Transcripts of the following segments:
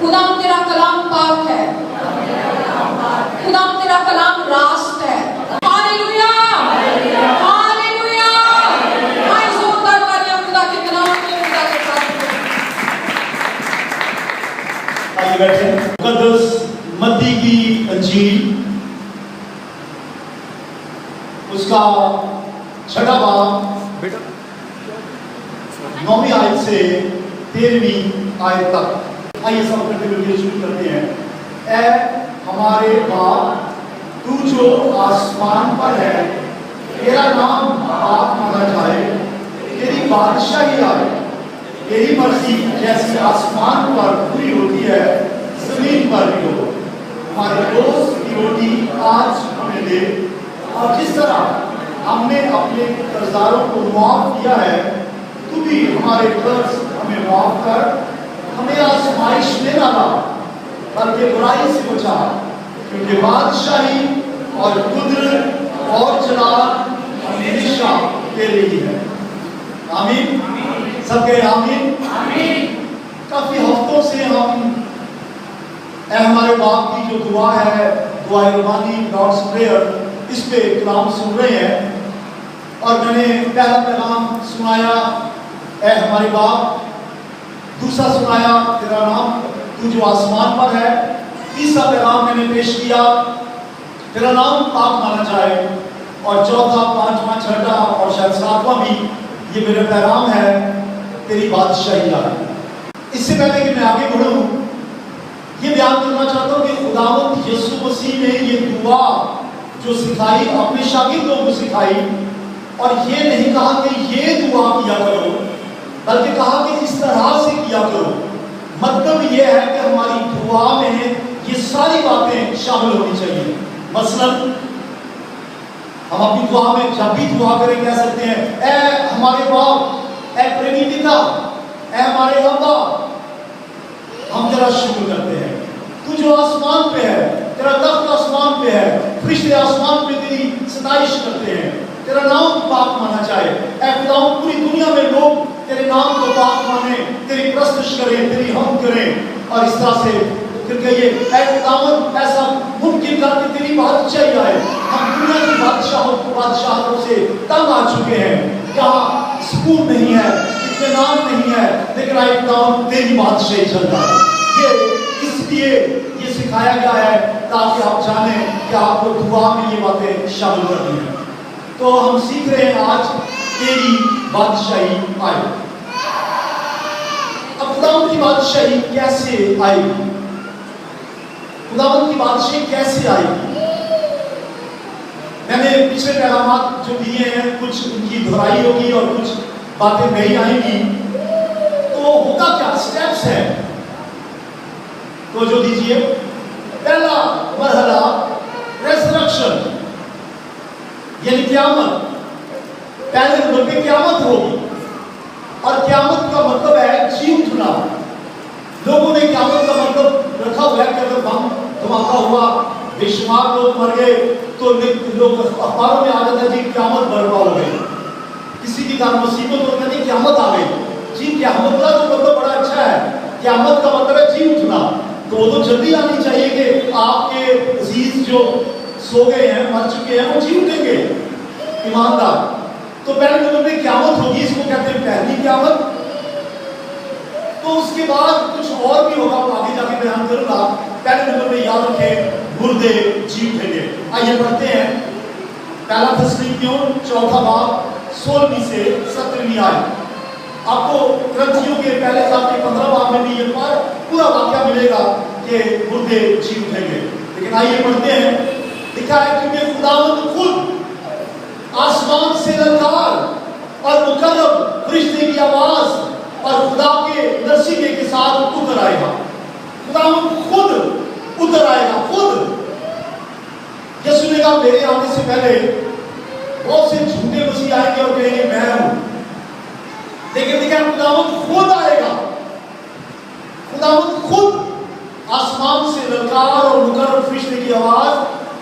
خدا تیرا کلام پاک ہے، خدا تیرا کلام راست ہے۔ ہاللویا ہاللویا، ہائے زوردار تالیاں خدا کے کلام کو خدا کے ساتھ۔ آئیے بیٹھیں۔ مقدس متی کی انجیل اس کا 6واں باب 9ویں آیت سے 13ویں آیت تک، آئیے سب کرتے ہوئے شروع کرتے ہیں۔ اے ہمارے باپ، تو جو آسمان پر ہے، تیرا نام پاک مانا جائے، تیری بادشاہی آئے، تیری مرضی جیسی آسمان پر پوری ہوتی ہے زمین پر بھی ہو۔ ہمارے روز کی روٹی آج ہمیں دے، اور جس طرح ہم نے اپنے قرضداروں کو معاف کیا ہے، تو بھی ہمارے قرض ہمیں معاف کر، ہمیں آزمائش میں نہ لا بلکہ برائی سے بچا، کیونکہ بادشاہی اور قدرت اور جلال ہمیشہ تیرے ہی ہے۔ آمین، سب کہے آمین۔ کافی ہفتوں سے ہم اے ہمارے باپ کی جو دعا ہے، دعائے روحانی گاڈس پریئر، اس پہ کلام سن رہے ہیں، اور میں نے پہلا پیغام سنایا اے ہمارے باپ، دوسرا سنایا تیرا نام تو جو آسمان پر ہے، تیسرا پیغام میں نے پیش کیا تیرا نام پاک مانا جائے، اور چوتھا، پانچواں، چھٹا اور شاید ساتواں بھی یہ میرا پیغام ہے، تیری بادشاہی آئے۔ اس سے پہلے کہ میں آگے بڑھوں، یہ بیان کرنا چاہتا ہوں کہ خداوند یسوع مسیح نے یہ دعا جو سکھائی اپنے شاگردوں کو سکھائی، اور یہ نہیں کہا کہ یہ دعا کیا کرو، بلکہ کہا کہ اس طرح سے کیا کرو۔ مطلب یہ ہے کہ ہماری دعا میں یہ ساری باتیں شامل ہونی چاہیے۔ مثلا ہم اپنی دعا میں جب بھی دعا کریں کہہ سکتے ہیں اے ہمارے باپ، اے پریمی پتا، اے ہمارے ابا۔ ہم ذرا شکر کرتے ہیں تو جو آسمان پہ ہے، تیرا تخت آسمان پہ ہے، فرشتے آسمان پہ تیری ستائش کرتے ہیں، تیرا نام پاک مانا جائے۔ اے خداوند، پوری دنیا میں لوگ تیرے نام کو پاک مانیں، تیری پرستش کریں، تیری حمد کریں، اور اس طرح سے پھر کہیے اے خداوند ایسا ممکن کر کے تیری بادشاہی آئے۔ ہم دنیا کی بادشاہتوں سے تنگ آ چکے ہیں، یہاں سکون نہیں ہے، اطمینان نہیں ہے، لیکن اے خداوند تیری بادشاہی چلتا ہے۔ یہ اس لیے یہ سکھایا گیا ہے تاکہ آپ جانیں کہ آپ کو دعا میں یہ باتیں شامل کرنی ہیں۔ تو ہم سیکھ رہے ہیں آج تیری بادشاہی آئے۔ اب خداوند کی بادشاہی کیسے آئے گی؟ خداوند کی بادشاہی کیسے آئے گی؟ میں نے پچھلے پیغامات جو دیے ہیں کچھ ان کی دہرائی ہوگی اور کچھ باتیں نئی آئیں گی، تو ہوگا کیا؟ سٹیپس ہیں، تو جو دیجئے۔ پہلا مرحلہ ریزریکشن، یعنی قیامت۔ پہلے نمبر پہ قیامت ہوگی، اور قیامت کا مطلب ہے جی اٹھنا۔ لوگوں نے قیامت کا مطلب رکھا ہوا ہے کہ اگر بم دھماکہ ہوا، بے شمار لوگ مر گئے، تو لوگ اخباروں میں آ جاتا ہے جی قیامت برپا ہو گئی، کسی کی گھر مصیبت ہو گئی، قیامت آ گئی۔ جی قیامت کا جو مطلب بڑا اچھا ہے، قیامت کا مطلب ہے جی اٹھنا، تو وہ تو جلدی آنی چاہیے کہ آپ کے عزیز جو سو گئے ہیں، مر چکے ہیں، وہ جی اٹھیں گے، ایماندار۔ تو پہلے نمبر میں قیامت ہوگی، اس کو کہتے ہیں پہلی قیامت۔ تو اس کے بعد کچھ اور بھی ہوگا، وہ آگے جا کے بیان کروں گا۔ پہلے نمبر میں یاد رکھیں مردے جی اٹھیں گے۔ آئیے پڑھتے ہیں پہلا تسلیمیوں 4واں باب 16ویں سے 17ویں آیت۔ آپ کو کرنتھیوں کے پہلے صاحب کے 15 باب میں بھی یہ پورا واقعہ ملے گا کہ مردے جی اٹھیں گے، لیکن آئیے پڑھتے ہیں۔ لکھا ہے کیونکہ خداوند خود آسمان سے للکار اور مکرم فرشتے کی آواز اور خدا کے نرسنگے کے ساتھ اتر آئے گا۔ خداوند خود اتر آئے گا، خود۔ یسوع نے کہا میرے آنے سے پہلے بہت سے جھوٹے مسیح آئیں گے اور کہیں گے میں ہوں، لیکن خداوند خود آئے گا۔ خداوند خود آسمان سے للکار اور مکرم فرشتے کی آواز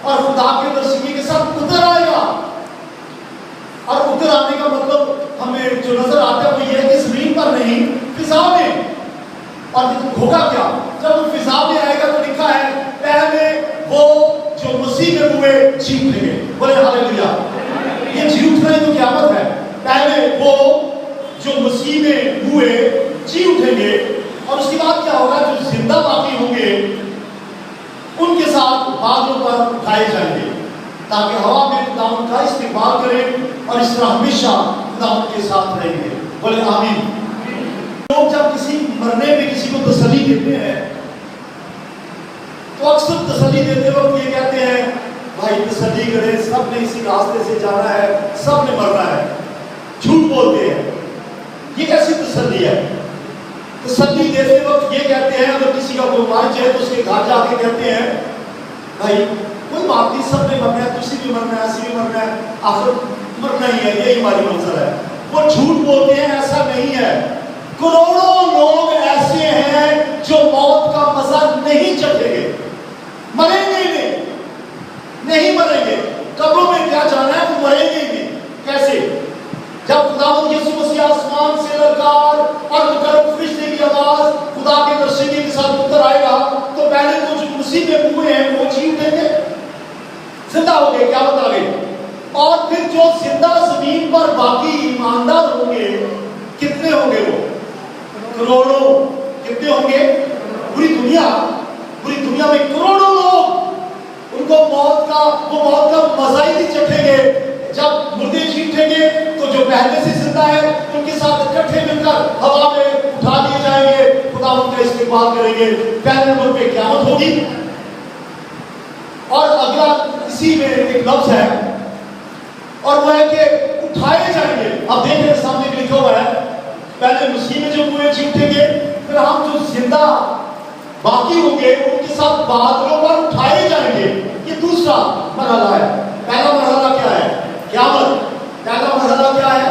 اور خدا کے نرسنگے کے ساتھ اتر آئے گا۔ اور اتر آنے کا مطلب ہمیں جو نظر آتا ہے وہ یہ ہے کہ زمین پر نہیں، فضا میں۔ اور ہوگا کیا؟ जब वो फिजा में आएगा तो लिखा है पहले वो जो मसीह में हुए जी उठेंगे। बोले हालेलुया। ये जी उठना ही तो क़यामत है। पहले वो जो मसीह में हुए जी उठेंगे और उसके बाद क्या होगा, जो जिंदा बाकी होंगे उनके साथ बादलों पर उठाए जाएंगे ताकि हवा में खुदावंद का इस्तेमाल करें और इस तरह हमेशा खुदावंद के साथ रहेंगे। बोले आमीन। लोग जब किसी मरने में किसी को तसल्ली देते हैं तो अक्सर तसल्ली देते वक्त ये कहते हैं भाई तसल्ली करें, सब ने इसी रास्ते से जाना है, सब ने मरना है। झूठ बोलते हैं। ये कैसी तसल्ली है? तसल्ली देते वक्त ये कहते हैं, अगर किसी का कोई मार जाए तो उसके घर जाके कहते हैं भाई कोई बात नहीं, सब ने मरना है, तुसी भी मरना है, ऐसी भी मरना है, आखिर मरना ही है, यही हमारी मंजिल है। वो झूठ बोलते हैं, ऐसा नहीं है। करोड़ों लोग ऐसे हैं जो मौत का मजा नहीं चखेंगे, मरेंगे ही नहीं मरेंगे। कब्रों में क्या जाना है, वो मरेंगे ही नहीं। कैसे? जब खुदावंद यीशु मसीह आसमान से ललकार और मुकर्रम फरिश्ते की आवाज खुदा के दर्शनी के साथ उतर आएगा तो पहले तो जो मसीह में हुए हैं वो जी उठेंगे, जिंदा हो गए, क्या बता गए। और फिर जो जिंदा जमीन पर बाकी ईमानदार होंगे, कितने होंगे वो? करोड़ों। कितने होंगे? पूरी दुनिया में करोड़ों लोग, उनको मौत का मजा ही नहीं चखेंगे। जब मुर्दे जी उठेंगे तो जो पहले से जिंदा है उनके साथ इकट्ठे मिलकर हवा में उठा लिए जाएंगे, खुदा उनका इस्तेमाल करेंगे। पहले नंबर पे क़यामत होगी। और अगला इसी में एक लफ्ज है और वो है कि उठाए जाएंगे। अब देख रहे सामने लिखा हुआ है पहले मसीह में जो हुए जी उठेंगे, फिर हम जो जिंदा बाकी होंगे उनके साथ बादलों पर उठाए जाएंगे। ये दूसरा मरहला है। पहला मरहला क्या है? क़यामत। पहला मरहला क्या है?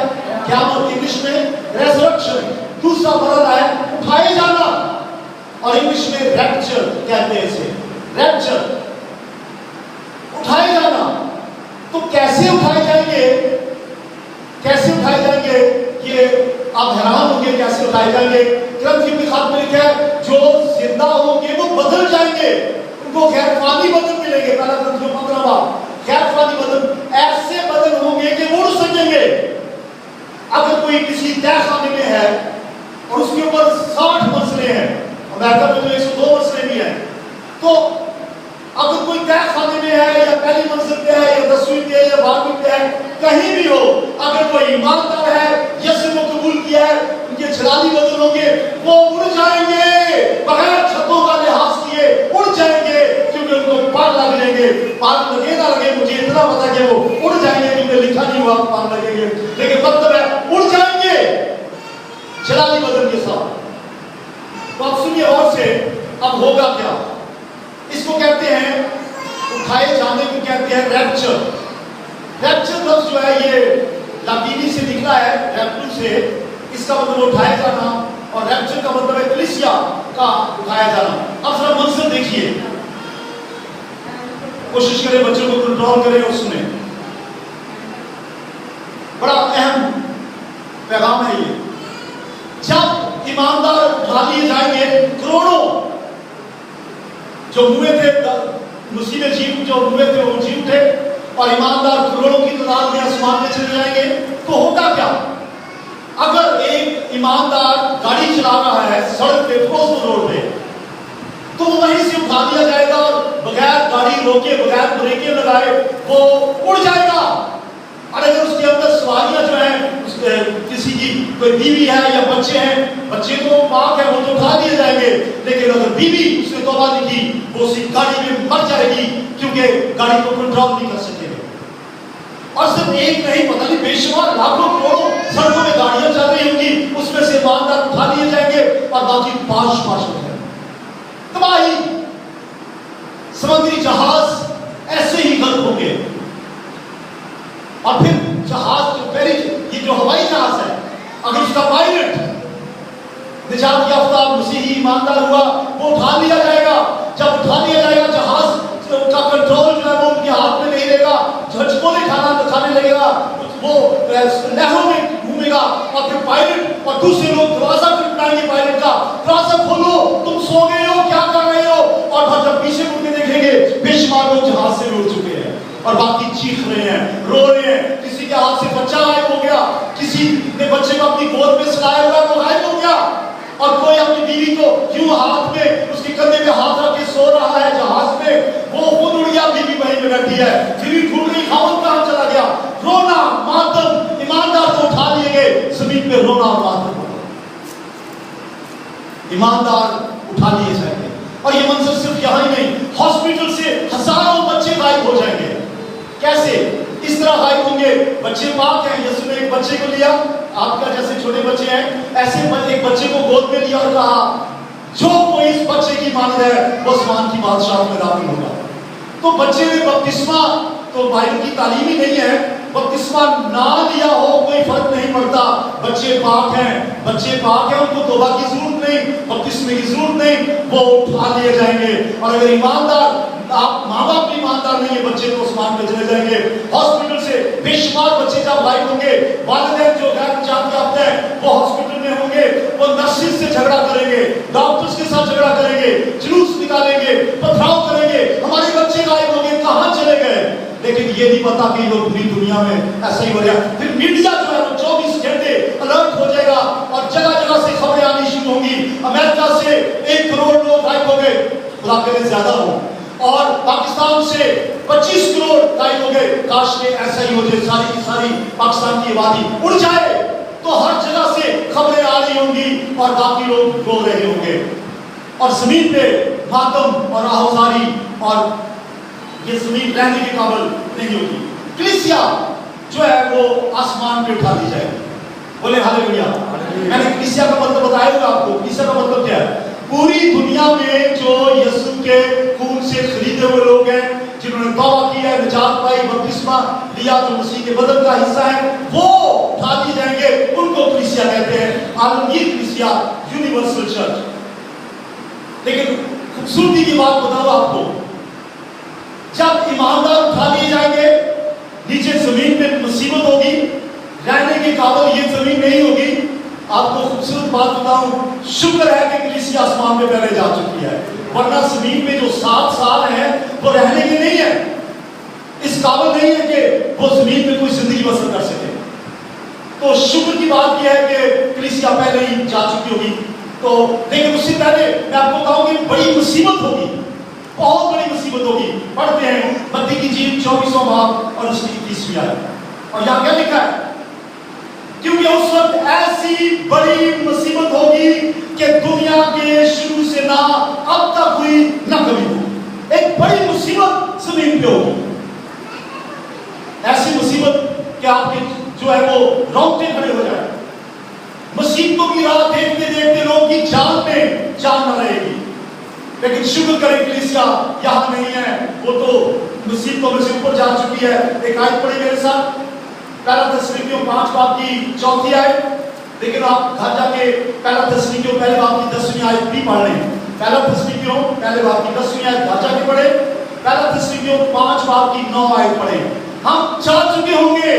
क़यामत, इंग्लिश में रेज़रेक्शन। दूसरा मरहला है उठाए जाना और इंग्लिश में रैप्चर कहते हैं इसे, रैप्चर। उठाए जाना। तो कैसे उठाए जाएंगे? कैसे उठाए जाएंगे? ये आप हैरान होंगे कैसे उठाए जाएंगे। ग्रंथ के खात में लिखा है जो जिंदा होंगे वो बदल जाएंगे, उनको गैरफानी बदन मिलेंगे। पहला ग्रंथ 15वां, गैरफानी बदन। ऐसे बदन होंगे कि उड़ सकेंगे। अगर कोई किसी तहखाने में है और उसके ऊपर 60 मंजिलें हैं, अमेरिका में तो 102 मंजिलें भी हैं, तो अगर कोई तहखाने में है या पहली मंजिल पे है या 10वीं पे है या 12वीं पे है, कहीं भी हो, अगर कोई ईमानदार है, यीशु को कबूल किया है, उनके जलाली बदन होंगे, वो उड़ जाएंगे बगैर छतों का लिहाज किए, उड़ जाएंगे क्योंकि उनको पर लग जाएंगे। पर लगे ना लगे मुझे इतना पता कि वो उड़ जाएंगे, क्योंकि लिखा नहीं हुआ पर लगेंगे, लेकिन मतलब है उड़ जाएंगे जलाली बदन के साथ। तो अब सुनिए और से, अब होगा क्या? इसको कहते हैं उठाए जाने को कहते हैं रैप्चर। रैप्चर लफ्ज जो है ये लतीनी से निकला है, रैप्चर से। इसका मतलब उठाया जाना और रैप्चर का मतलब है कलीसिया का उठाया जाना। अब जरा मंजर देखिए, कोशिश करें बच्चों को कंट्रोल करें और सुने। बड़ा अहम पैगाम है ये। जब ईमानदार उठा लिए जाएंगे, करोड़ों जो हुए थे मुसीबत जीव जो हुए थे वो जी उठे और ईमानदार करोड़ों की तादाद में आसमान में चले जाएंगे, तो होगा क्या? अगर एक ईमानदार गाड़ी चला रहा है सड़क पे, क्रॉस रोड पे, तो वो वहीं से उठा दिया जाएगा और बगैर गाड़ी रोके, बगैर ब्रेकें लगाए वो उड़ जाएगा। और अगर उसके अंदर सवारियां जो है, किसी की कोई बीवी है या बच्चे हैं, बच्चे तो पाक है वो तो उठा दिए जाएंगे, लेकिन अगर बीवी उसने तौबा नहीं की वो उसी गाड़ी में मर जाएगी क्योंकि गाड़ी को कंट्रोल नहीं कर सकेंगे। और सिर्फ एक नहीं, पता नहीं बेशुमार लाखों करोड़ों सड़कों में गाड़ियां चल रही होंगी, उसमें से ईमानदार उठा लिए जाएंगे और बाकी पाश हो जाएंगे। तबाही, समुद्री जहाज ऐसे ही गर्क होंगे। और फिर जहाज जो ये जो हवाई जहाज है, अगर उसका पायलट निजात याफ्ता मसीही ईमानदार हुआ, वो उठा लिया जाएगा। जब उठा लिया जाएगा जहाज का कंट्रोल जो है वो उनके हाथ में नहीं रहेगा, झटकोले खाने लगेगा, वो लहरों में घूमेगा और फिर पायलट और दूसरे लोग दरवाजा खटखटाएंगे पायलट का, दरवाजा खोलो, तुम सो गए हो क्या लोग जहाज से उड़ चुके हैं और बाकी चीख रहे हैं, रो रहे हैं। किसी के हाथ से बच्चा गायब हो गया, किसी ने बच्चे को अपनी गोद में सुलाया हुआ वो गायब हो गया, और कोई अपनी बीवी को यूं हाथ में उसके कंधे पे हाथ रख के सो रहा है जहाज में, वो खुद उड़ गया, बीवी वहीं पे बैठी है, बीवी ढूंढ रही खामद कहां चला गया। रोना मातम, ईमानदार तो उठा लिए गए, जमीन पे रोना और मातम, ईमानदार उठा लिए जाएंगे। और ये मंजर सिर्फ यहाँ ही नहीं, हॉस्पिटल से हजारों बच्चे गायब हो जाएंगे। कैसे? इस तरह गायब होंगे, बच्चे पाक हैं, यीशु ने एक बच्चे को लिया, आपका जैसे छोटे बच्चे हैं ऐसे एक बच्चे को गोद में लिया और कहा जो कोई इस बच्चे की मानद है वो आसमान की बादशाह में दाखिल होगा। तो बच्चे ने बपतिस्मा, तो बाइबल की तालीम ही नहीं है, बपतिस्मा ना लिया हो कोई फर्क नहीं पड़ता, बच्चे पाक हैं, बच्चे पाक हैं, उनको तौबा की जरूरत नहीं, बपतिस्मे की जरूरत नहीं, वो उठा लिए जाएंगे। और अगर ईमानदार, आप माँ बाप भी ईमानदार नहीं है, बच्चे तो आसमान पे चले जाएंगे। हॉस्पिटल से बेशुमार बच्चे जब गायब होंगे, वालिदैन जो गैर जान याफ्ता है वो हॉस्पिटल में होंगे, वो नर्सिस से झगड़ा करेंगे, डॉक्टर्स के साथ झगड़ा करेंगे, जुलूस निकालेंगे, पथराव करेंगे, हमारे बच्चे गायब होंगे, कहाँ चले गए। लेकिन ये नहीं पता कि लोग पूरी दुनिया में ऐसा ही हो रहा है। फिर मीडिया जो है वो 24 घंटे अलर्ट हो जाएगा और जगह जगह से खबरें आनी शुरू होंगी, अमेरिका से 1 करोड़ लोग गायब हो गए, खुदा करे ज्यादा हो, और पाकिस्तान से 25 करोड़ गायब हो गए। काश में ऐसा ही हो जाए, सारी की सारी पाकिस्तान की आबादी उड़ जाए, तो हर जगह से खबरें आ रही होंगी और बाकी लोग रो रहे होंगे, और जमीन पे मातम और आहुजारी, और ये जमीन रहने के काबिल नहीं होगी। कलीसिया जो है वो आसमान पे उठा दी जाएगी। बोले हालेलुया। मैंने कलीसिया का मतलब बताया होगा आपको। कलीसिया का मतलब क्या है? पूरी दुनिया में जो यीशु के खून से खरीदे हुए लोग हैं, जिन्होंने तौबा की है, निजात पाई, बपतिस्मा लिया, जो मसीह के बदन का हिस्सा है, वो उठा दिए जाएंगे, उनको कलीसिया कहते हैं, आलमगीर कलीसिया, यूनिवर्सल चर्च। लेकिन खूबसूरती की बात बताऊं आपको, जब ईमानदार उठा लिए जाएंगे, नीचे जमीन पे मुसीबत होगी, रहने के काबिल ये जमीन नहीं होगी। आपको खूबसूरत बात बताऊं, शुक्र है कि कलीसिया आसमान में पहले जा चुकी है, वरना जमीन में जो 7 साल है वो रहने के नहीं है, इस काबिल नहीं है कि वो जमीन पे कोई जिंदगी बसर कर सके। तो शुक्र की बात यह है कि कलीसिया पहले ही जा चुकी होगी। तो लेकिन उससे पहले मैं आपको बताऊं कि बड़ी मुसीबत होगी, बहुत बड़ी मुसीबत होगी। पढ़ते हैं मत्ती की इंजील 24वां बाब और उसकी 21वीं आयत, और यहाँ क्या लिखा है? क्योंकि उस वक्त ऐसी बड़ी मुसीबत होगी कि दुनिया के शुरू से ना अब तक हुई ना कभी हुई। एक बड़ी मुसीबत जमीन पे होगी, ऐसी मुसीबत कि आपके जो है वो रोंगटे खड़े हो जाए। मुसीबतों की राह देखते देखते लोगों की जान में जान न रहेगी। लेकिन शुक्र करें कलीसिया यहाँ नहीं है, वो तो मुसीबतों में से ऊपर जा चुकी है। एक आयत पढ़ी मेरे साथ, पहला थिस्सलुनीकियों 5 बाब की 4थी आयत। लेकिन आप घर जाके पहला थिस्सलुनीकियों पहले बाब की 10वीं आयत भी पढ़ लें। पहला थिस्सलुनीकियों पहले बाब की 10वीं आयत घर जाके पढ़े, पहला थिस्सलुनीकियों 5 बाब की 9 आयत पढ़े। हम जा चुके होंगे,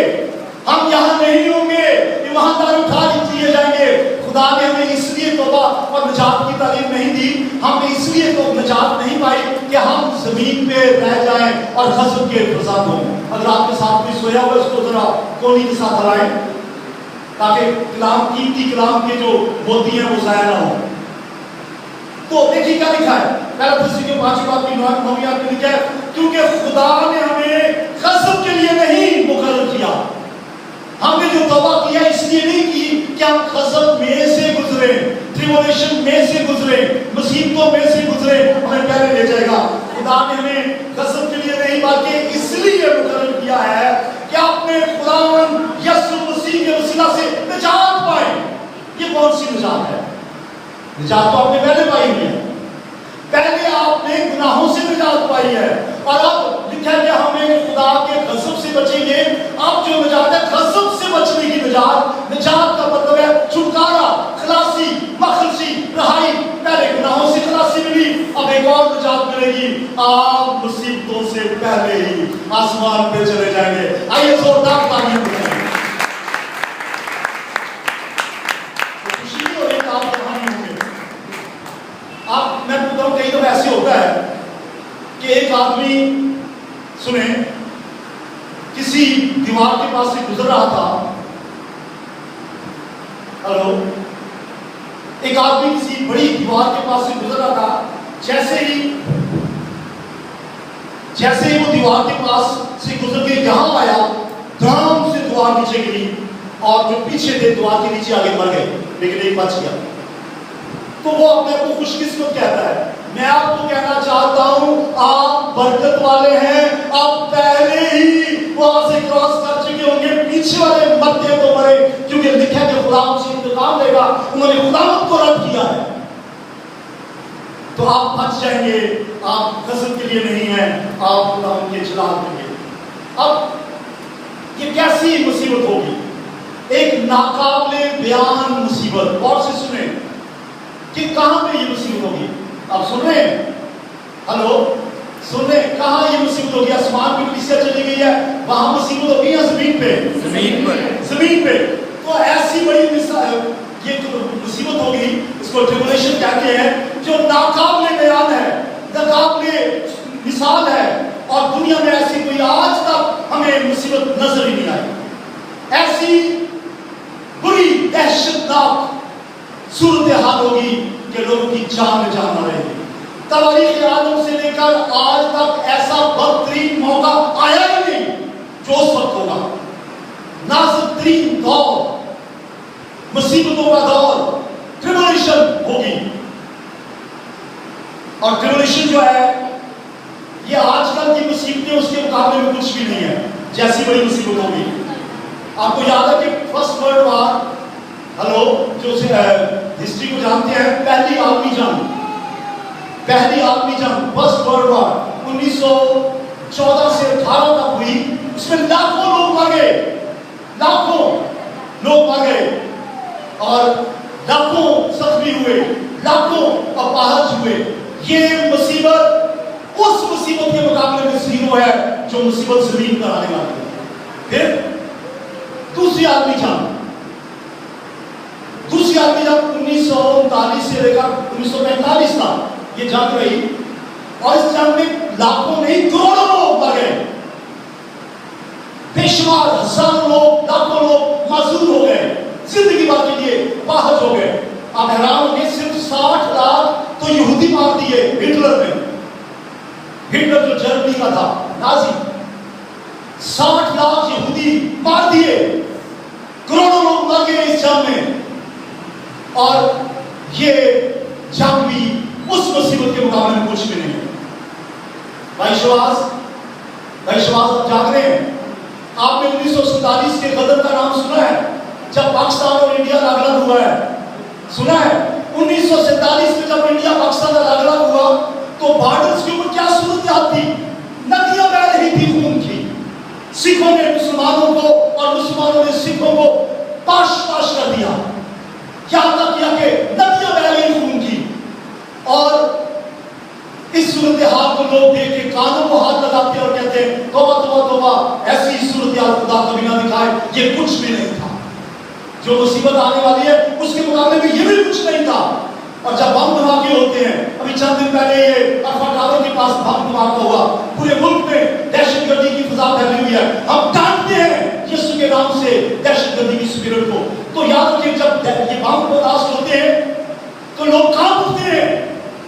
हम यहाँ नहीं होंगे, ईमानदार उठा लिए जाएंगे। खुदा ने हमें इसलिए तौबा और निजात की तालीम नहीं दी, हमने इसलिए तो निजात नहीं पाई कि हम जमीन पे रह जाएं और गज़ब के फसाद हों। अगर आपके साथ कोई सोया हुआ है उसको जरा कोनी के साथ हलाएं, ताकि कलाम कीमती कलाम के जो मोती हैं वो ज़ाया ना हो। तो देखिए क्या लिखा है, पहला थिस्सलुनीकियों 5 बाब की 9वीं आयत में लिखा है, क्योंकि खुदा ने हमें गज़ब के लिए नहीं मुकर्रर किया। हमने जो तौबा किया इसलिए नहीं की कि हम गज़ब में से गुजरे, ट्रिबुलेशन में से गुजरे, मुसीबतों में से गुजरे, हमें पहले ले जाएगा। खुदा ने हमें गज़ब के लिए नहीं बल्कि इसलिए मुकर्रर किया है कि आपने खुदावंद यीशु मसीह के वसीला से निजात पाए। ये कौन सी निजात है? निजात तो आपने पहले पाई हुई है, पहले आपने गुनाहों से निजात पाई है, और अब लिखा है कि हमें खुदा के गज़ब से बचेंगे। अब जो निजात है गज़ब से बचने की निजात, निजात का मतलब है छुटकारा, खलासी, मखलसी, रहाई। पहले गुनाहों से खलासी मिली, अब एक और निजात मिलेगी। आप मुसीबतों से पहले ही आसमान पे चले जाएंगे। आइए जोरदार तालियां बजाएं। खुशी हो रही है, आप कहानी होंगे। आप मैं बताऊं, कई दफा ऐसे होता है कि एक आदमी سنیں، کسی دیوار کے پاس سے گزر رہا تھا. ہلو، ایک آدمی کسی بڑی دیوار کے پاس سے گزر رہا تھا. جیسے ہی وہ دیوار کے پاس سے گزر کے یہاں آیا، دھام سے دیوار نیچے گری اور جو پیچھے تھے دیوار کے نیچے آگے مر گئے، لیکن ایک بچ گیا. تو وہ اپنے کو خوش قسمت کہتا ہے. میں آپ کو کہنا چاہتا ہوں آپ برکت والے ہیں. آپ پہلے ہی وہاں سے کراس کر چکے ہوں گے. پیچھے والے مرتے تو مرے، کیونکہ لکھا کہ خدا ان سے انتقام لے گا. انہوں نے خداوند کو رد کیا ہے، تو آپ بچ جائیں گے. آپ غضب کے لیے نہیں ہیں، آپ خداوند کے جلال کے لیے. اب یہ کیسی مصیبت ہوگی؟ ایک ناقابل بیان مصیبت. اور سے سنیں کہ کہاں پہ یہ مصیبت ہوگی. آپ سن رہے ہیں؟ ہلو، سن رہے ہیں؟ کہاں یہ مصیبت ہوگی؟ آسمان پہ کلیسیا چلی گئی ہے، وہاں مصیبت ہوگی یا زمین پہ؟ زمین پہ. تو ایسی بڑی یہ مصیبت ہوگی، اس کو ٹریبولیشن کہتے ہیں، جو ناقابل بیان ہے، ناقابل مثال ہے. اور دنیا میں ایسی کوئی آج تک ہمیں مصیبت نظر ہی نہیں آئی. ایسی بری دہشتناک صورتحال ہوگی کہ لوگوں کی جان میں جان نہ رہے گی. تاریخ عالم سے لے کر آج تک ایسا بدترین موقع آیا ہی نہیں جو اس وقت ہوگا. نازک ترین دور، مصیبتوں کا دور، ٹریبولیشن ہوگی. اور ٹریبولیشن جو ہے یہ آج کل کی مصیبتیں اس کے مقابلے میں کچھ بھی نہیں ہے. جیسی بڑی مصیبت ہوگی. آپ کو یاد ہے کہ فرسٹ ورلڈ وار، ہلو، جو ہسٹری کو جانتے ہیں، پہلی عالمی جنگ فرسٹ ورلڈ وار 1914 سے 18 تک ہوئی. اس میں لاکھوں لوگ مر گئے اور لاکھوں زخمی ہوئے، لاکھوں اپاہج ہوئے. یہ مصیبت اس مصیبت کے مقابلے میں زیرو ہے جو مصیبت زمین پر آنے والی ہے. پھر دوسری عالمی جنگ 1939 سے لے کر 1945 تک یہ جنگ رہی. اور اس جنگ میں لاکھوں نہیں کروڑوں لوگ مر گئے. بے شمار ہزاروں لوگ، لاکھوں لوگ معذور ہو گئے، زندگی بھر کے لیے پاہج ہو گئے. آپ حیران ہوں گے، صرف 60 لاکھ تو یہودی مار دیے ہٹلر نے. ہٹلر جو جرمنی کا تھا، نازی، 60 لاکھ یہودی مار دیے. کروڑوں لوگ مر گئے اس جنگ میں. اور یہ جنگ بھی اس مصیبت کے مقابلے میں کچھ بھی نہیں ہے. بھائی شواز آپ جاگ رہے ہیں؟ آپ نے 1947 کے غدر کا نام سنا ہے، جب پاکستان اور انڈیا لاگلا ہوا ہے؟ سنا ہے 1947 میں جب انڈیا پاکستان کا لاگلا ہوا تو بارڈرز کے اوپر کیا صورتحال تھی؟ ندیاں بہہ رہی تھی خون کی. سکھوں نے مسلمانوں کو اور مسلمانوں نے سکھوں کو پاش کر دیا. کیا تک کیا کہ ندیاں بہہ رہی خون کی. اور اس صورتحال کو لوگ دیکھ کے کانوں کو ہاتھ لگاتے اور کہتے ہیں توبہ توبہ توبہ، ایسی صورتحال خدا کبھی نہ دکھائے. یہ کچھ بھی نہیں تھا. جو مصیبت آنے والی ہے اس کے مقابلے میں یہ بھی کچھ نہیں تھا. اور جب بم دھماکے ہوتے ہیں، ابھی چند دن پہلے یہ عرفہ ٹاور کے پاس بم دھماکہ ہوا، پورے ملک میں دہشت گردی کی فضا پھیلی ہوئی ہے. ہم ڈانٹتے ہیں یسوع کے نام سے دہشت گردی کی اسپرٹ کو. تو یاد رکھیں جب یہ بم برداشت ہوتے ہیں تو لوگ کہاں اٹھتے ہیں،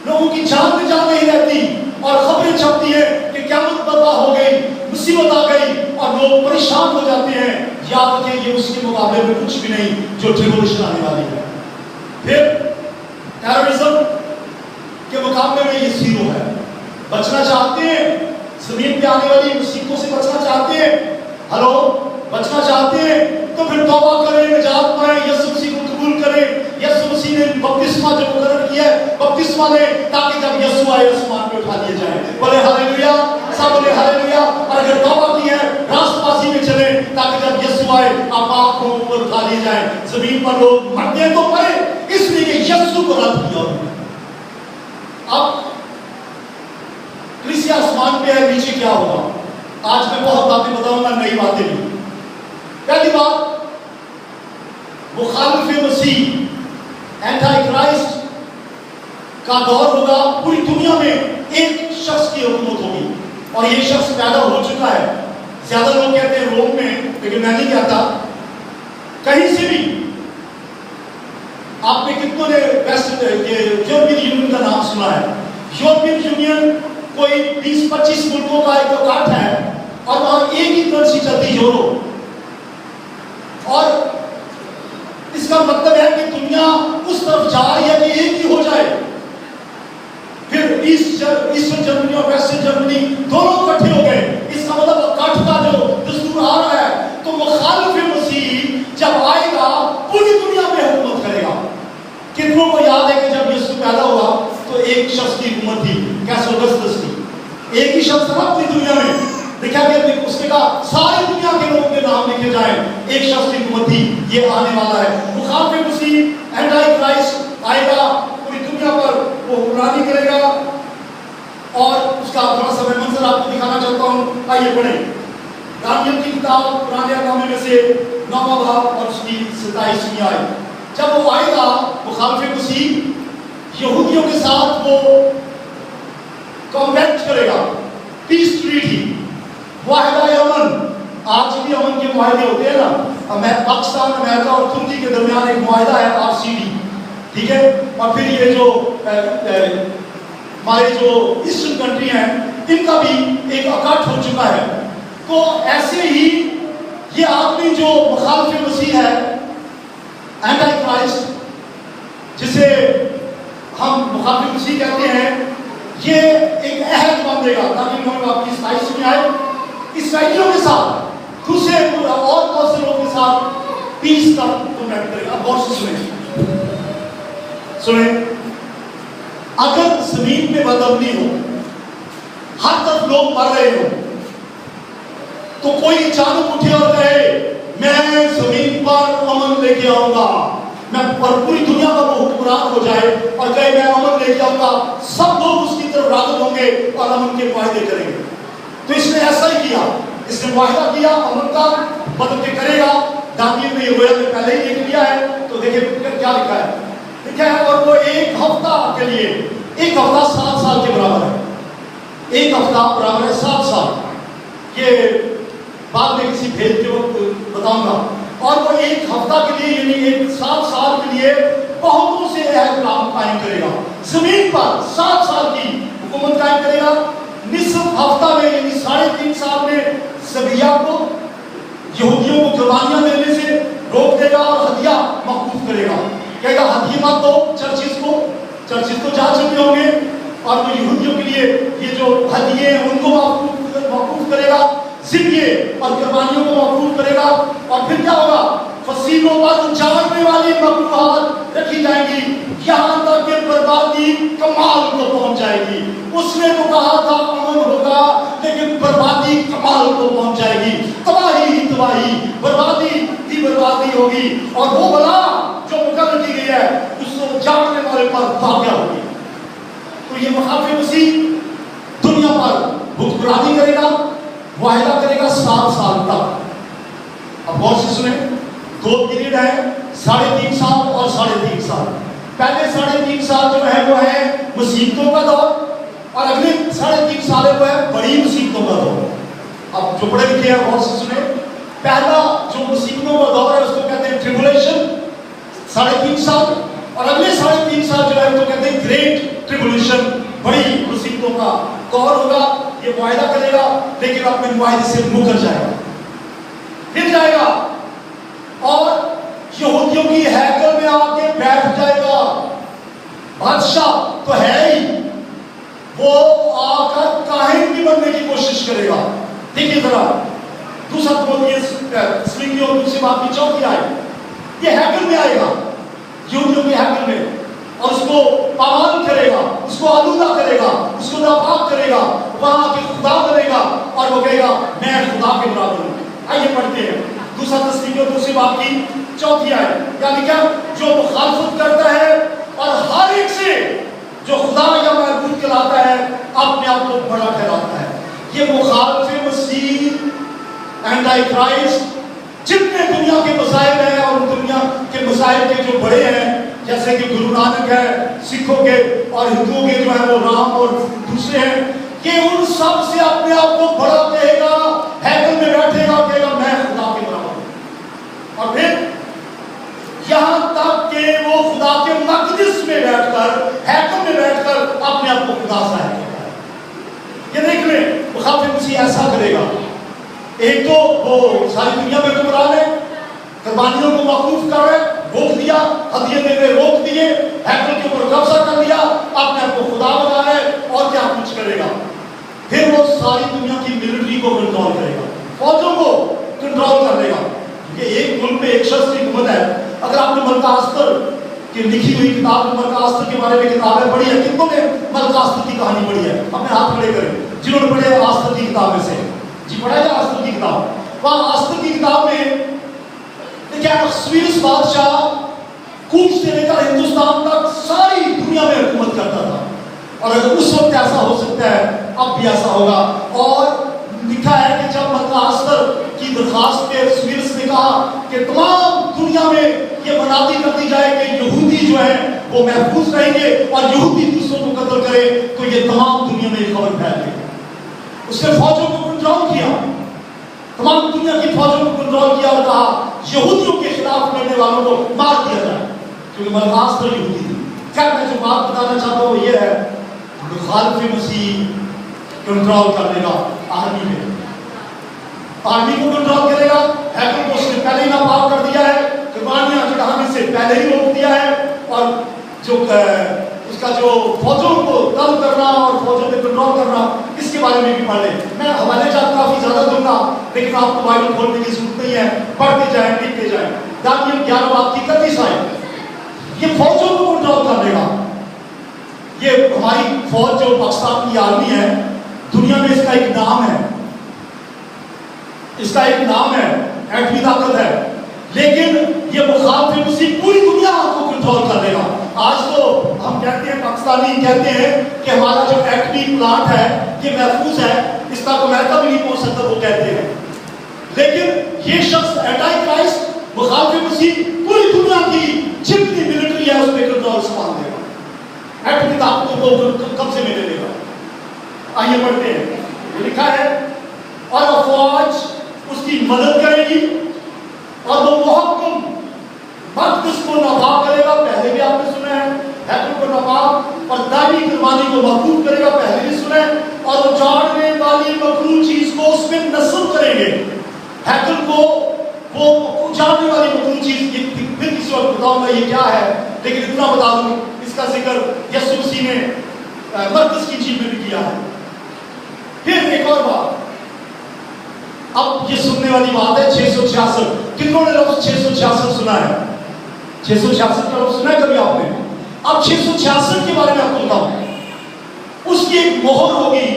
لوگوں کی جان میں جان نہیں رہتی اور خبریں چھپتی ہیں کہ قیامت برپا ہو گئی، مصیبت آ گئی اور لوگ پریشان ہو جاتے ہیں. یاد رکھیں یہ اس کے مقابلے میں کچھ بھی نہیں جو ٹریبولیشن آنے والی ہے. پھر ٹیررزم کے مقابلے میں یہ زیرو ہے. بچنا چاہتے ہیں زمین پہ آنے والی مصیبتوں سے بچنا چاہتے ہیں، ہلو، بچنا چاہتے ہیں تو پھر توبہ کریں، نجات پائیں، یسوع مسیح کو قبول کریں. یسوع مسیح نے بپتسمہ جو مقرر کیا ہے بپتسمہ نے، تاکہ جب یسوع آئے آسمان پہ اٹھا دیے جائیں. بولے ہاللیلویا، سب بولے ہاللیلویا. اور اگر توبہ کی ہے راست بازی میں چلیں تاکہ جب یسوع آئے آپ کو اوپر اٹھا لیے جائیں. زمین پر لوگ مرتے تو مرے اس لیے کہ یسوع کو رد کیا. اب کلیسیا آسمان پہ ہے، نیچے کیا ہوگا؟ آج میں بہت باتیں بتاؤں گا، نئی باتیں بھی. پہلی بات، مخالف مسیح، اینٹائی کرائسٹ کا دور ہوگا. پوری دنیا میں ایک شخص کی حکومت ہوگی. और ये शख्स पैदा हो चुका है। ज्यादा लोग कहते हैं रोम में, लेकिन मैं नहीं कहता, कहीं से भी। आपने कितनों ने वेस्ट यूरोपियन यूनियन का नाम सुना है? यूरोपियन यूनियन कोई 20-25 मुल्कों का एक इकट्ठ है और वहां एक ही करेंसी चलती यूरो। और इसका मतलब है कि दुनिया उस तरफ जा रही है कि एक ही हो जाए। फिर ईस्ट जर्मनी और वेस्ट जर्मनी दोनों इकट्ठे हो गए। इसका मतलब इकट्ठ का जो दस्तूर आ रहा है, तो मुखालिफ मसीह जब आएगा पूरी दुनिया में हुकूमत करेगा। कितनों को याद है कि जब यीशु पैदा हुआ तो एक शख्स की हुकूमत थी, कैसर अगस्तस की। एक ही शख्स था पूरी दुनिया में, लिखा गया उसने कहा सारी दुनिया के लोगों के नाम लिखे जाएं, एक शख्स की हुकूमत थी। ये आने वाला है मुखालिफ मसीह, एंटी क्राइस्ट आएगा, पूरी दुनिया पर वो हुक्मरानी करेगा। और उसका थोड़ा सा मैं मंजर आपको दिखाना चाहता हूँ। आइए पढ़ें दानियल की किताब पुराने नामे में से 9वां बाब और उसकी 27वीं आयत। जब वो आएगा मुखालिफ मसीह यहूदियों के साथ वो कॉम्पैक्ट करेगा, पीस ट्रीटी, वाहिदा अमन। आज भी अमन के मुआहदे होते हैं ना, पाकिस्तान, अमेरिका और तुर्की के दरमियान एक मुआहदा है RCD, ठीक है। और फिर ये जो हमारे जो ईस्टर्न कंट्री हैं, इनका भी एक इकट्ठ हो चुका है। तो ऐसे ही ये आदमी जो मुखालिफ मसीह है, एंटी क्राइस्ट, जिसे हम मुखालिफ मसीह कहते हैं, ये एक अहद बांधेगा ताकि आपकी 27वीं आयत इसराइलियों के साथ, दूसरे और बहुत से लोगों के साथ पीस का कॉन्ट्रैक्ट करेगा। बहुत से सुने, अगर जमीन में बदअमनी हो, हर तरफ लोग मर रहे हो, तो कोई अचानक उठे और कहे मैं जमीन पर अमन लेके आऊंगा, मैं पर पूरी दुनिया का वो हुक्मरान हो जाए और कहे मैं अमन लेके आऊंगा, सब लोग उसकी तरफ राग़िब होंगे और अमन के वायदे करेंगे। तो इसने ऐसा ही किया, इसने वायदा किया अमन का, बदल के करेगा। दानियल में रोया में पहले ही लिख लिया है, तो देखिए क्या लिखा है, ठीक है। और वो एक हफ्ता के लिए, एक हफ्ता 7 साल के बराबर है, एक हफ्ता बराबर है 7 साल। ये बाद में किसी भेद के वक्त बताऊंगा। और वो एक हफ्ता के लिए यानी एक 7 साल के लिए बहुतों से अहद कायम करेगा, जमीन पर 7 साल की हुकूमत कायम करेगा। निसफ हफ्ता में यानी 3.5 साल में ज़बिया को, यहूदियों को कुर्बानियां देने से रोक देगा और हदिया मौकूफ करेगा। कहेगा हदिया मत दो चर्चिस को जा चुके होंगे, और वो यहूदियों के लिए ये जो हदिये हैं उनको मौकूफ करेगा, ज़िब्ये और कुर्बानियों को मौकूफ करेगा। और फिर क्या होगा, फसीलों पर उजाड़ने वाली मखलूक़ात रखी जाएंगी, यहाँ तक कि बर्बादी कमाल को पहुंच जाएगी। उसने तो कहा था अमन होगा, लेकिन बर्बादी कमाल को पहुंच जाएगी, तबाही ही तबाही, बर्बादी ही बर्बादी होगी। और वो बला जो मुकर्रर की गई है उसको उजाड़ने वाले पर वाक़या होगी। तो ये मुखालिफ मसीह दुनिया पर हुक्मरानी करेगा, वाहिदा करेगा 7 साल तक। अब गौर से सुने, 2 पीरियड है, 3.5 साल और 3.5 साल। पहले 3.5 साल जो है वो है मुसीबतों का दौर, और अगले 3.5 साल वो है बड़ी मुसीबतों का दौर। अब जो पढ़े लिखे हैं गौर से सुने, पहला जो मुसीबतों का दौर है उसको कहते हैं ट्रिबुलेशन, 3.5 साल, और अगले 3.5 साल जो है तो कहते हैं ग्रेट ट्रिबुलेशन, बड़ी मुसीबतों का दौर होगा। ये वायदा करेगा लेकिन अपने वायदे से मुकर जाएगा, हिल जाएगा, और यहूदियों की हैकल में आके बैठ जाएगा। बादशाह तो है ही, वो आकर काहिन भी बनने की कोशिश करेगा। देखिए जरा दूसरी बात की 4 आयत, ये हैकल में आएगा, यहूदियों की हैकल में, और उसको पामाल करेगा, उसको आलूदा करेगा, उसको नापाक करेगा, वहां के खुदा बनेगा और वो कहेगा मैं खुदा के बराबर हूं। आइए पढ़ते हैं दूसरा तस्वीर दूसरी बात की 4 आयत, यानी क्या, जो मुखालफत करता है और हर एक से जो खुदा या महबूब कहलाता है अपने आप को बड़ा ठहराता है। ये मुखालिफ मसीह, एंटी क्राइस्ट, जितने दुनिया के मसाइल हैं और दुनिया के मसाइल के जो बड़े हैं, जैसे कि गुरु नानक है, सिखों के और हिंदुओं के जो है वो राम और दूसरे हैं, ये उन सब से अपने आप को बड़ा कहेगा, हैकल में बैठेगा, कहेगा मैं खुदा के बराबर हूं। और फिर यहां तक कि वो खुदा के मकदस में बैठकर, हैकल में बैठकर अपने आप को खुदा सा है। ये देख ले, मुखातिब मसीह ऐसा करेगा। एक तो वो सारी दुनिया में हुक्मरान है, कुर्बानियों को मौकूफ कर रहे, रोक दिया, हदिये देने रोक दिए, हैकल के ऊपर कब्जा कर लिया, अपने आप को खुदा बना रहे, और क्या कुछ करेगा। फिर वो सारी दुनिया की मिलिट्री को कंट्रोल करेगा, फौजों को कंट्रोल कर लेगा। क्योंकि एक मुल्क में एक शख्स की हुकूमत है। अगर आपने मलकास्तर की लिखी हुई किताब, मलकास्तर के बारे में किताबें पढ़ी है, कितनों ने मलकास्तर की कहानी पढ़ी है? अपने हाथ खड़े करें जिन्होंने पढ़े आस्तर की किताब में से। जी पढ़ा है आस्तर की किताब। वहां आस्तर की किताब में क्या स्वीडिश बादशाह कूच से लेकर हिंदुस्तान तक सारी दुनिया में हुकूमत करता था। और अगर उस वक्त ऐसा हो सकता है, अब भी ऐसा होगा। और लिखा है कि जब मलकास्तर की दरखास्त पे स्वीडिश ने कहा कि तमाम दुनिया में ये मनादी कर दी जाए कि यहूदी जो है वो महफूज रहेंगे और यहूदी दूसरों को कत्ल करे, तो ये तमाम दुनिया में खबर फैल गई। उसने फौजों को कंट्रोल किया, तमाम दुनिया की फौजों को कंट्रोल किया और कहा यहूदियों के खिलाफ लड़ने वालों को मार दिया जाए, क्योंकि मलकास्तर यहूदी थी। खैर मैं जो बात बताना चाहता हूँ वो ये है, मुखालिफ मसीह कंट्रोल कर लेगा आर्मी में, आर्मी को कंट्रोल करेगा। हैकल को उसने पहले ही नापाक कर दिया है, कुर्बानियां चढ़ाने से पहले ही रोक दिया है, और जो उसका जो फौजों को तलब करना और फौजों पे कंट्रोल करना, इसके बारे में भी पढ़ लें। मैं हवाले जात काफी ज्यादा दूंगा, लेकिन आपको बाइबल खोलने की जरूरत नहीं है, पढ़ते जाएं, लिखते जाएं। दानियल 11 बाब की 31 आयत, ये फौजों को कंट्रोल कर लेगा। ये हमारी फौज जो पाकिस्तान की आर्मी है, दुनिया में इसका एक नाम है, इसका एक नाम है, एटमी ताकत है, लेकिन ये मुखालिफ मसीह पूरी दुनिया को कंट्रोल कर लेगा। आज तो हम कहते हैं, पाकिस्तानी कहते हैं कि हमारा जो एटमी प्लांट है ये महफूज है, इस तक अमेरिका भी नहीं पहुंच सकता, वो कहते हैं। लेकिन ये शख्स एंटी क्राइस्ट मुखालिफ मसीह पूरी दुनिया की जितनी मिलिट्री है उस पर कंट्रोल संभाल देगा, एटमी ताकतों को कब्जे में ले लेगा। आइए पढ़ते हैं, लिखा है और वो फौज उसकी मदद करेगी और वो मुहक्कम मकदस को नापाक करेगा, पहले भी आपने सुना है, हैकल को नापाक और दानी कुर्बानी को मखलूक करेगा, पहले भी सुना है, और वो जाड़ने वाली मखलूक चीज को उसमें नस्ब करेंगे। हैकल को वो जाड़ने वाली मखलूक चीज, ये फिर किसी वक्त बताऊंगा ये क्या है, लेकिन इतना बता दूं इसका जिक्र यीशु मसीह ने मकदस की चीज में भी किया है। फिर एक और बात, अब ये सुनने वाली बात है 666, कितनों ने लफ्ज़ 666 सुना है? 666 का लफ्ज़ सुना है कभी आपने? अब 666 के बारे में आपको बताऊं, उसकी एक मोहर होगी,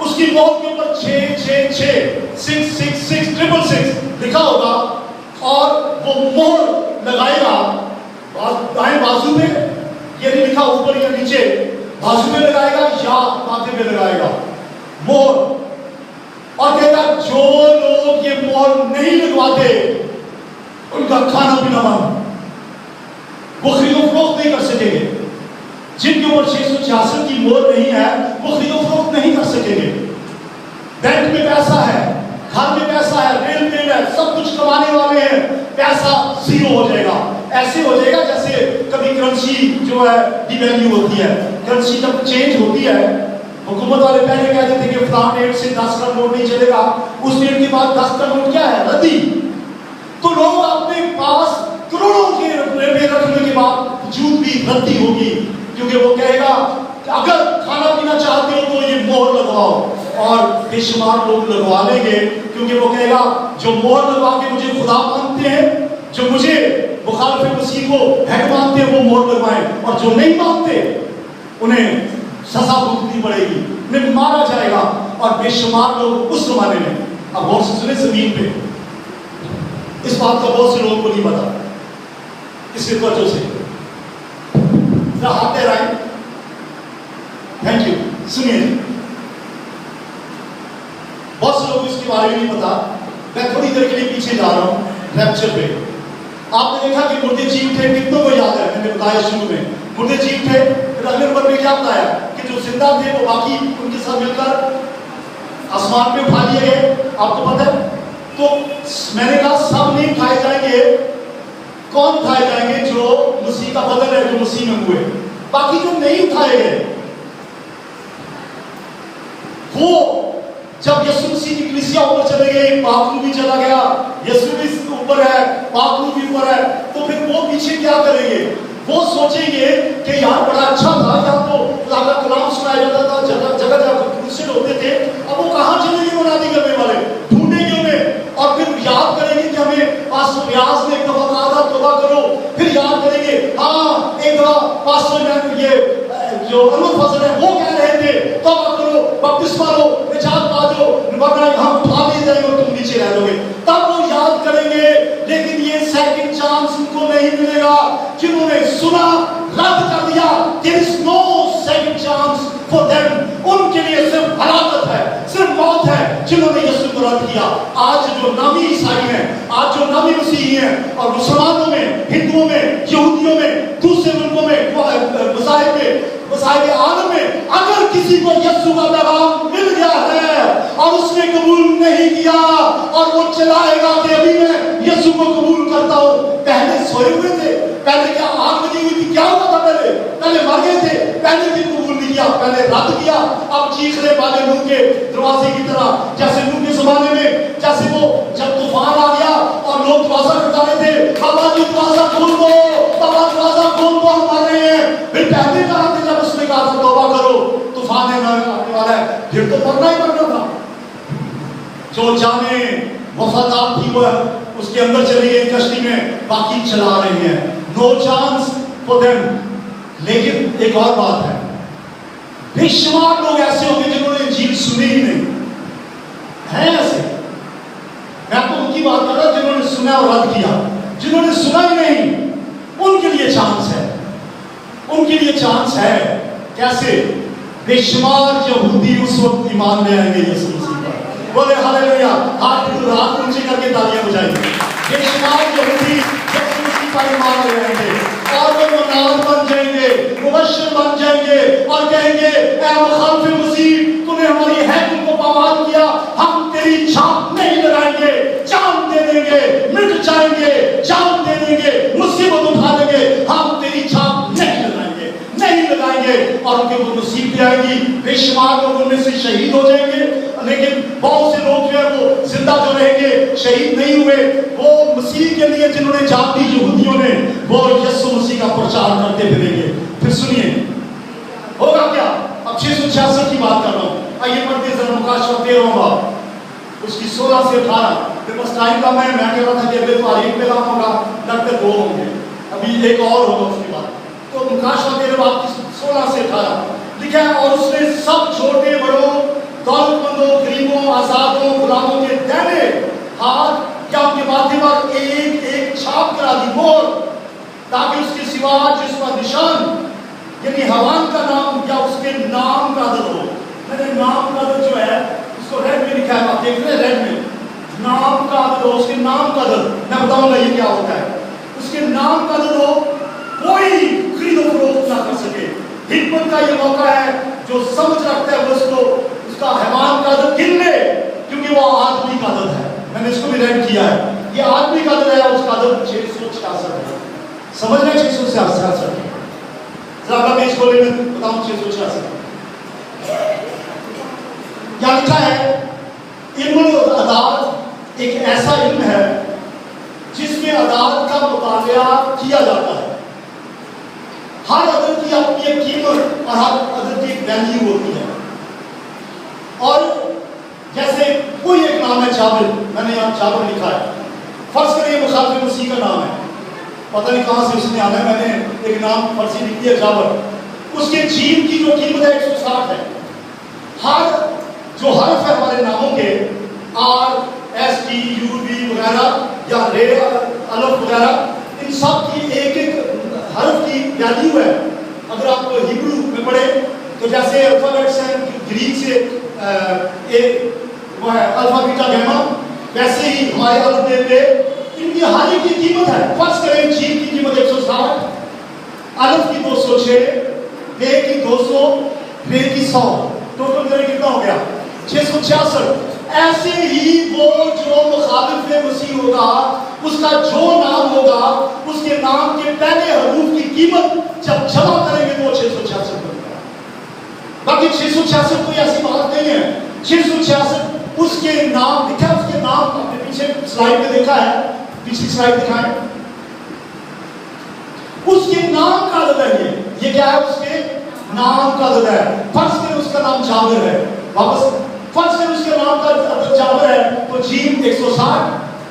उसकी मोहर के ऊपर 666 666 666 लिखा होगा, और वो मोहर लगाएगा दाएं बाजू पे, ये नहीं लिखा ऊपर या नीचे, बाजू पे लगाएगा या माथे पे लगाएगा मोहर, और कहता जो लोग ये मोहर नहीं लगवाते उनका खाना पीना बंद, वो खरीदो फरोख्त नहीं कर सकेंगे। जिनके ऊपर 666 की मोहर नहीं है वो खरीदो फरोख्त नहीं कर सकेंगे। बैंक में पैसा है, घर में पैसा है, रेल में है, सब कुछ कमाने वाले हैं, पैसा जीरो हो जाएगा। ऐसे हो जाएगा जैसे कभी करेंसी जो है डिवैल्यू होती है, करेंसी जब चेंज होती है, हुकूमत वाले पहले कहते थे कि फलां डेट से 10 का नोट नहीं चलेगा, उस डेट के बाद 10 का नोट क्या है, रद्दी। तो लोग अपने पास करोड़ों के रुपए रखने के बावजूद भी रद्दी होगी, क्योंकि वो कहेगा कि अगर खाना पीना चाहते हो तो ये मोहर लगवाओ, और बेशुमार लोग लगवा लेंगे, क्योंकि वो कहेगा जो मोहर लगवा के मुझे खुदा मानते हैं, जो मुझे मुखालिफ मसीह को हेड मानते हैं, वो मोहर लगवाएं, और जो नहीं मानते उन्हें सजा भुगतनी पड़ेगी, उन्हें मारा जाएगा। और बेशुमार लोग उस जमाने में, अब गौर से सुने, जमीन पे इस बात का बहुत से लोगों को नहीं पता, इसकी वजह से हाथ राय, थैंक यू, सुनिए, बहुत से लोग इसके बारे में नहीं पता। मैं थोड़ी देर के लिए पीछे जा रहा हूँ रैप्चर पे। आपने देखा कि मुर्दे जी उठे, कितनों को याद है, मैंने बताया शुरू में, मुर्दे जी उठे, फिर अगले नंबर में क्या बताया कि कि जो जिंदा थे वो बाकी उनके साथ मिलकर आसमान पे उठा लिए गए, आपको पता है। तो मैंने कहा सब नहीं उठाए जाएंगे, कौन उठाए जाएंगे? जो मसीह का बदन है, जो मसीह में हुए। बाकी जो नहीं उठाए गए वो जब यीशु मसीह की कलीसिया ऊपर चले गए, पाकलू भी चला गया, यीशु भी ऊपर है, पाकलू भी ऊपर है, तो फिर वो पीछे क्या करेंगे? वो सोचेंगे कि यार बड़ा अच्छा था, यहाँ तो खुदा का कलाम सुनाया जाता था, जगह जगह क्रूसेड होते थे, अब वो कहाँ चलेंगे मुनादी करने वाले? ढूंढेंगे उन्हें और फिर याद करेंगे कि हमें पास्टर व्यास ने एक दफा कहा था तौबा करो, फिर याद करेंगे हाँ एक दफा पास्टर ने ये जो अनूर फजल है वो कह रहे थे तौबा करो, बपतिस्मा लो, निजात पा जाओ, वरना हम उठा लिए जाएंगे और तुम नीचे रह जाओगे। तब वो याद करेंगे। लेकिन ये सेकंड चांस उनको नहीं मिलेगा जिन्होंने सुना, रद्द कर दिया। There is no second chance for them. उनके लिए सिर्फ हलाकत है, सिर्फ मौत है जिन्होंने यीशु को रद्द किया। आज जो नामी ईसाई हैं, आज जो नामी मसीही हैं, और मुसलमानों में, हिंदुओं में, यहूदियों में, दूसरे मुल्कों में, मसाहिब आलम में अगर किसी को यीशु का पैगाम मिल गया है और उसने कबूल नहीं किया और वो चलाएगा कि अभी मैं यीशु को कबूल करता हूँ। पहले सोए हुए थे, पहले क्या आग लगी हुई थी, क्या हुआ था? पहले मर गए थे, पहले भी कबूल नहीं किया, पहले रद्द किया। अब चीखने वाले नूह के दरवाजे की तरह, जैसे नूह के जमाने में, जैसे वो जब तूफान आ गया और लोग दरवाजा खटकाने थे, बाबा जी दरवाजा खोल दो, बाबा दरवाजा खोल दो, हम मर रहे हैं। फिर पहले कहा था जब उसने कहा था तौबा करो, तूफान आने वाला है, फिर तो मरना ही मरना था। जो जाने वफादार थी वो उसके अंदर चली गई कश्ती में, बाकी चला रही है। No chance for them. लेकिन एक और बात है, बेशुमार लोग ऐसे होंगे जिन्होंने इंजील सुनी ही नहीं है। ऐसे मैं तो उनकी बात कर रहा हूं जिन्होंने सुना और रद्द किया। जिन्होंने सुना ही नहीं उनके लिए चांस है, उनके लिए चांस है। कैसे? बेशुमार यहूदी उस वक्त ईमान ले आएंगे यीशु मसीह पर। बोले हालेलुया, हाथ ऊंचे करके तालियां बजाएंगे। बेशुमार यहूदी यीशु मसीह पर ईमान ले आएंगे और वो मुनाद बन जाएंगे, मुबश्शिर बन जाएंगे और कहेंगे ऐ मुखालिफ मसीह, तूने हमारी हैकल को पामाल किया, हम तेरी छाप नहीं लगाएंगे, जान दे देंगे, मिट जाएंगे, जान दे देंगे, मुसीबत उठा लेंगे, हम तेरी छाप नहीं लगाएंगे, नहीं लगाएंगे। और उनके ऊपर मुसीबत आएगी। बेशुमार लोग उनमें से शहीद हो जाएंगे, लेकिन बहुत से लोग जो है वो जिंदा जो रहेंगे, शहीद नहीं हुए, वो मसीह के लिए जिन्होंने जान दी यहूदियों ने, वो यीशु मसीह का प्रचार करते फिरेंगे। फिर सुनिए होगा क्या? अब 666 की बात कर रहा हूँ। आइए पढ़ते जरा मुकाशवा 13 उसकी 16 से 18। मेरे पास टाइम कम है, मैं कह रहा था कि अगले तो एक पैगाम होगा, लगभग 2 होंगे, अभी एक और होगा उसके बाद। तो मुकाशवा 13 की 16 से 18 लिखा है, और उसने सब छोटे बड़ों, दौलतमंदों, गरीबों, आजादों, गुलामों के दाहिने हाथ या उनके माथे पर एक एक छाप करा दी, मोहर, ताकि उसके सिवा जिसका निशान यानी हवान का नाम या उसके नाम का अदद हो। मैंने नाम का अदद जो है उसको रेड में लिखा है, आप देख रहे हैं रेड में, नाम का अदद हो, उसके नाम का अदद। मैं बताऊंगा ये क्या होता है। उसके नाम का अदद हो, कोई खरीदो फरोख्त ना कर सके। हिकमत का ये मौका है, जो समझ रखता है वो उसको उसका हैवान का अदद गिन ले, क्योंकि वो आदमी का अदद है। मैंने इसको भी रेड किया है, ये आदमी का अदद है, उसका अदद 666 है। समझ रहे 666? ज़्यादा पेज खोले में बताऊं 666 क्या लिखा है। इल्मुल अदालत एक ऐसा इल्म है जिसमें अदालत का मुतालिया किया जाता है। हर अदद की अपनी एक कीमत और हर अदद की एक वैल्यू होती है। और जैसे कोई एक नाम है जाबिर, मैंने यहाँ जाबिर लिखा है, फर्ज करिए मुखालिफ मसीह का नाम है, पता नहीं कहाँ से उसने आना है, मैंने एक नाम फर्जी लिख दिया जाबिर। उसके जीन की जो कीमत है 160 है। हर जो हर्फ है हमारे नामों के, R S T U B वगैरह या रे अलफ वगैरह, इन सब की एक एक हर्फ की वैल्यू है। अगर आप हिब्रू में पढ़े तो जैसे अल्फाबेट्स हैं ग्रीक से एक वो है अल्फा बीटा गैमा, वैसे ही हमारे अल्फाबेट पे इनकी हर एक की कीमत है। फर्स्ट करें जीन की कीमत 160, अलफ की 206, बे की 200, रे की 100, टोटल करें कितना हो गया 666। ऐसे ही वो जो मुखालिफ मसीह होगा उसका जो नाम होगा उसके नाम के पहले हरूफ की कीमत जब जमा करेंगे तो 666 बनेगा। बाकी 666 कोई ऐसी बात नहीं है। 666 उसके नाम लिखा है, उसके नाम आपने पीछे स्लाइड में देखा है, पिछली स्लाइड दिखाएं, उसके नाम का अदद है। ये क्या है? उसके नाम का अदद है। फर्ज करें उसका नाम जाबिर है, वापस फर्ज करें उसके नाम का अदद जाबिर है तो जीम 160,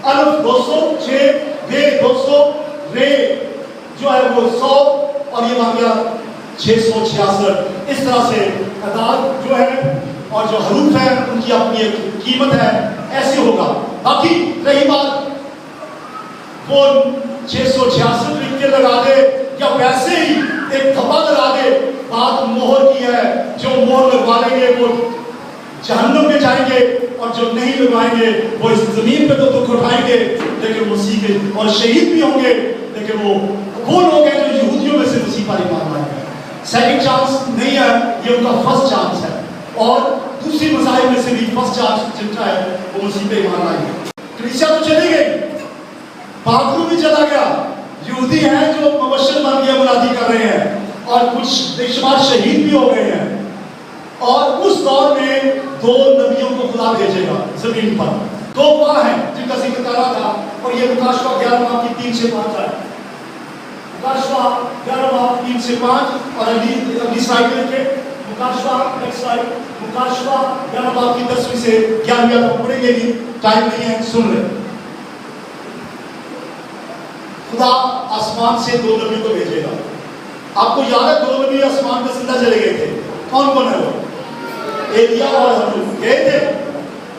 अलिफ 200, छे रे 200, रे जो है वो 100 और ये बन गया 666। इस तरह से अदाद जो है और जो हरूफ है उनकी अपनी एक कीमत है, ऐसे होगा। बाकी रही बात वो 666 लिख के लगा दे या वैसे ही एक धब्बा लगा दे, बात मोहर की है। जो मोहर लगवा लेंगे वो जहन्नुम में जाएंगे और जो नहीं लगवाएंगे वो इस जमीन पे तो दुख उठाएंगे लेकिन वो सीखे और शहीद भी होंगे, लेकिन वो लोग हैं जो यहूदियों में से मसीह पर ईमान लाएंगे। सेकंड चांस नहीं है, ये उनका फर्स्ट चांस है और दूसरी मसाइल में से भी फर्स्ट चांस जिनका है वो मसीह पे ईमान लाएंगे। कलीसिया तो चली गई, बागरू भी चला गया, यहूदी हैं जो मुबश्शिर बन गए, मुनादी कर रहे हैं और कुछ बेशुमार शहीद भी हो गए हैं। और उस दौर में 2 नबियों को खुदा भेजेगा जमीन पर। 2 गवाह हैं जिनका जिक्र करा था और ये लूका 11 की 3 से 5 है। लूका 11 3 से 5 और अगली स्लाइड देखें, लूका नेक्स्ट स्लाइड, लूका 11 की 10वीं से 11वीं तक पढ़ेंगे नहीं, टाइम नहीं है, सुन ले। खुदा आसमान से 2 नबियों को भेजेगा। आपको याद है 2 नबी आसमान में जिंदा चले गए थे, कौन कौन है वो? एलिया और हनून गए थे,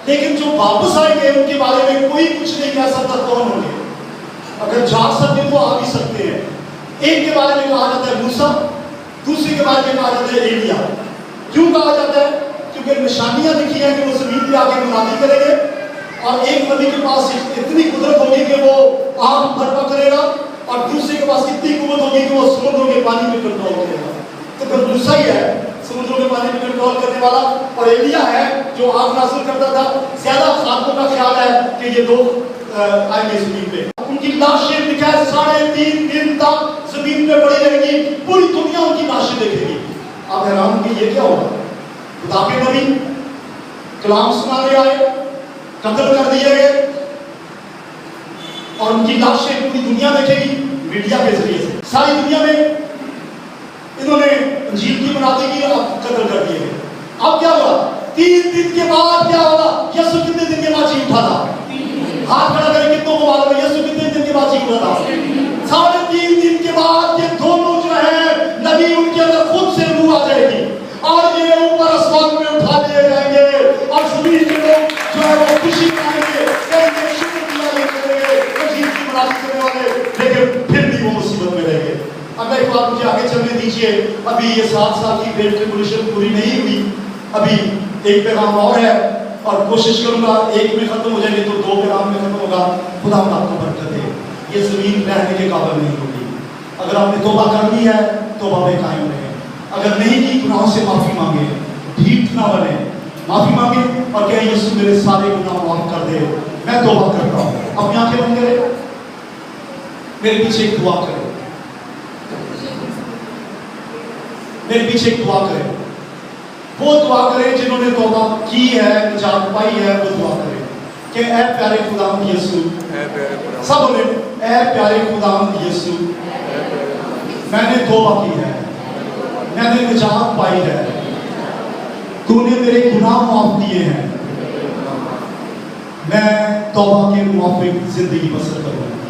लेकिन जो वापस आएंगे उनके बारे में कोई कुछ नहीं कह सकता कौन होंगे। अगर जा सकते तो आ भी सकते हैं। एक के बारे में कहा जाता है मूसा, दूसरे के बारे में कहा जाता है एलिया। क्यों कहा जाता है? क्योंकि निशानियां दिखी हैं कि वो जमीन पे आके मुनादी करेंगे और एक नबी के पास इतनी कुदरत होगी कि वो आग भरपा करेगा और दूसरे के पास इतनी कुवत होगी कि वो समुद्रों के पानी में कंट्रोल करेगा। तो फिर मूसा ही है समुद्रों के पानी में कंट्रोल करने वाला और एलिया है जो आग नाज़िल करता था। ज्यादा खातों का ख्याल है कि ये 2 आएंगे जमीन पे। उनकी लाशें लिखा है 3.5 दिन तक जमीन पे पड़ी रहेगी, पूरी दुनिया उनकी लाशें देखेगी। आप हैरान होंगे ये क्या होगा? खुदा के नबी कलाम सुनाने आए, कत्ल कर दिए गए और उनकी लाशें पूरी दुनिया देखेगी मीडिया के जरिए से। सारी दुनिया में इन्होंने इंजील की मुनादी की और कत्ल कर दिए गए। अब क्या हुआ? 3 दिन के बाद क्या होगा? यीशु कितने दिन के बाद जी उठा था? हाथ खड़ा करें कितनों को मालूम है यीशु कितने दिन के बाद जी उठा था? 3.5 दिन के बाद ये दोनों जो है नबी उनके अंदर खुद से रूह आ जाएगी और ये ऊपर आसमान में उठा लिए जाएंगे और जमीन के लोग जो है वो खुशी मनाएंगे, कहेंगे शुक्र गुजारी करेंगे इंजील की मुनादी करने वाले, लेकिन फिर भी वो मुसीबत में रहेंगे। अब एक बात मुझे आगे चलने दीजिए। अभी ये 7 साल की ग्रेट ट्रिब्यूलेशन पूरी नहीं हुई, अभी एक पैगाम और है और कोशिश करूंगा एक में खत्म हो जाएगी तो 2 पैगाम में खत्म होगा। खुदा आपको बरकत दे। ये जमीन रहने के काबिल नहीं होगी। अगर आपने तौबा कर ली है तौबा पे कायम रहे, अगर नहीं की गुनाहों से माफी मांगे, ढीठ ना बने, माफी मांगे और कहें यीशु मेरे सारे गुनाह माफ कर दे, मैं तौबा करता हूँ। अपनी आंखें बंद करें, मेरे पीछे एक दुआ करें, मेरे पीछे एक दुआ करें। वो दुआ करें जिन्होंने तौबा की है, निजात पाई है, वो दुआ करें कि ऐ प्यारे खुदावंद यीशु, सब बोले ऐ प्यारे खुदावंद यीशु, मैंने तौबा की है, मैंने निजात पाई है, तूने मेरे गुनाह माफ किए हैं, मैं तौबा के मुआफिक जिंदगी बसर करूँ।